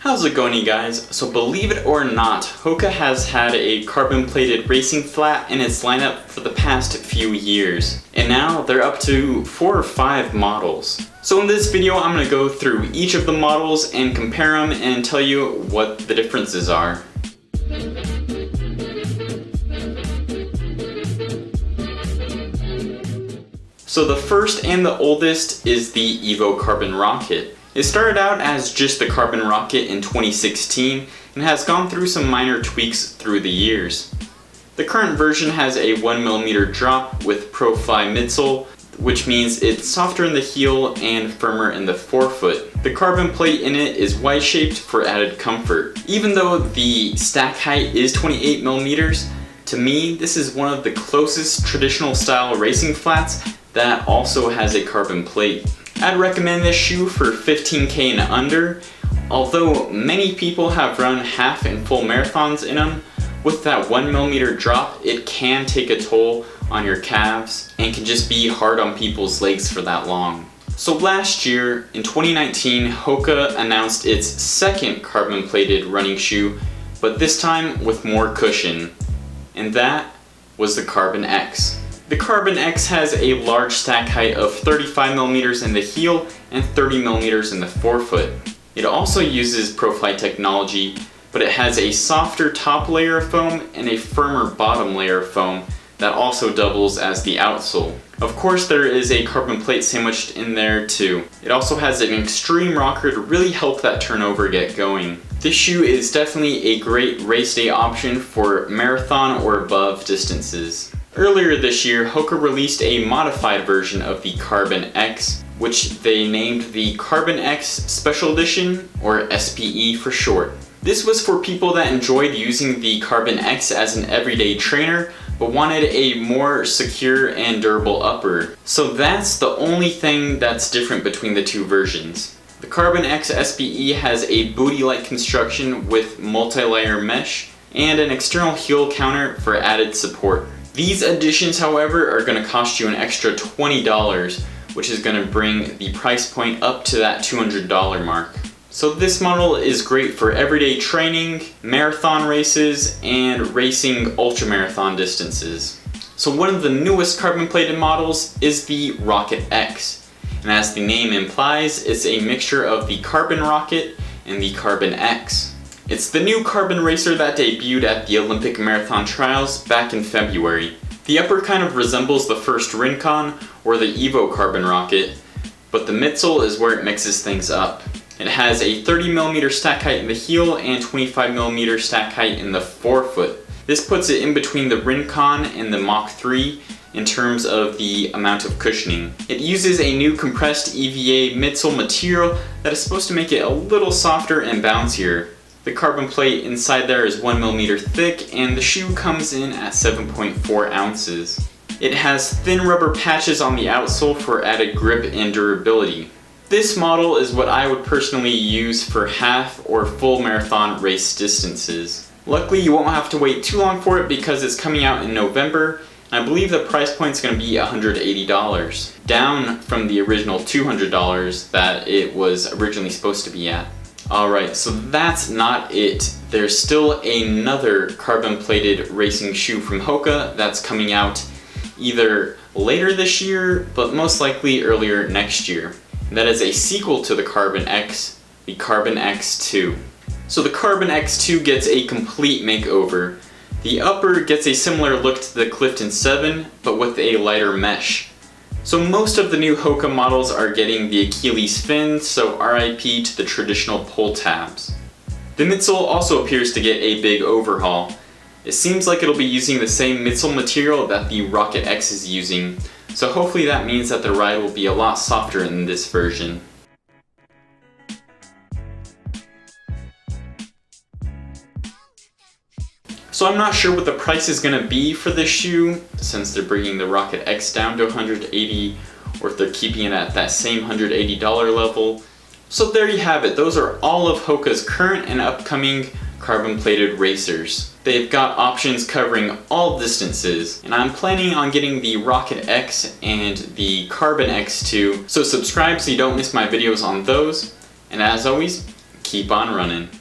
How's it going, you guys? So believe it or not, Hoka has had a carbon plated racing flat in its lineup for the past few years. And now they're up to 4 or 5 models. So in this video I'm going to go through each of the models and compare them and tell you what the differences are. So the first and the oldest is the Evo Carbon Rocket. It started out as just the Carbon Rocket in 2016 and has gone through some minor tweaks through the years. The current version has a 1mm drop with Pro-Fly midsole, which means it's softer in the heel and firmer in the forefoot. The carbon plate in it is Y-shaped for added comfort. Even though the stack height is 28mm, to me this is one of the closest traditional style racing flats that also has a carbon plate. I'd recommend this shoe for $15K and under. Although many people have run half and full marathons in them, with that 1mm drop it can take a toll on your calves and can just be hard on people's legs for that long. So last year, in 2019, Hoka announced its second carbon plated running shoe, but this time with more cushion, and that was the Cabon X. The Cabon X has a large stack height of 35mm in the heel and 30mm in the forefoot. It also uses Pro-Fly technology, but it has a softer top layer of foam and a firmer bottom layer of foam that also doubles as the outsole. Of course, there is a carbon plate sandwiched in there too. It also has an extreme rocker to really help that turnover get going. This shoe is definitely a great race day option for marathon or above distances. Earlier this year, Hoka released a modified version of the Cabon X, which they named the Cabon X Special Edition, or SPE for short. This was for people that enjoyed using the Cabon X as an everyday trainer, but wanted a more secure and durable upper. So that's the only thing that's different between the two versions. The Cabon X-SPE has a booty-like construction with multi-layer mesh and an external heel counter for added support. These additions, however, are going to cost you an extra $20, which is going to bring the price point up to that $200 mark. So this model is great for everyday training, marathon races, and racing ultramarathon distances. So one of the newest carbon plated models is the Rocket X. And as the name implies, it's a mixture of the Carbon Rocket and the Cabon X. It's the new carbon racer that debuted at the Olympic Marathon Trials back in February. The upper kind of resembles the first Rincon or the Evo Carbon Rocket, but the midsole is where it mixes things up. It has a 30mm stack height in the heel and 25mm stack height in the forefoot. This puts it in between the Rincon and the Mach 3 in terms of the amount of cushioning. It uses a new compressed EVA midsole material that is supposed to make it a little softer and bouncier. The carbon plate inside there is 1mm thick and the shoe comes in at 7.4 ounces. It has thin rubber patches on the outsole for added grip and durability. This model is what I would personally use for half or full marathon race distances. Luckily you won't have to wait too long for it because it's coming out in November, and I believe the price point is going to be $180, down from the original $200 that it was originally supposed to be at. Alright, so that's not it. There's still another carbon plated racing shoe from Hoka that's coming out either later this year, but most likely earlier next year. And that is a sequel to the Cabon X, the Cabon X2. So the Cabon X2 gets a complete makeover. The upper gets a similar look to the Clifton 7, but with a lighter mesh. So most of the new Hoka models are getting the Achilles fin, so RIP to the traditional pull tabs. The midsole also appears to get a big overhaul. It seems like it'll be using the same midsole material that the Rocket X is using, so hopefully that means that the ride will be a lot softer in this version. So I'm not sure what the price is going to be for this shoe, since they're bringing the Rocket X down to $180, or if they're keeping it at that same $180 level. So there you have it. Those are all of Hoka's current and upcoming carbon plated racers. They've got options covering all distances, and I'm planning on getting the Rocket X and the Cabon X2, so subscribe so you don't miss my videos on those. And as always, keep on running.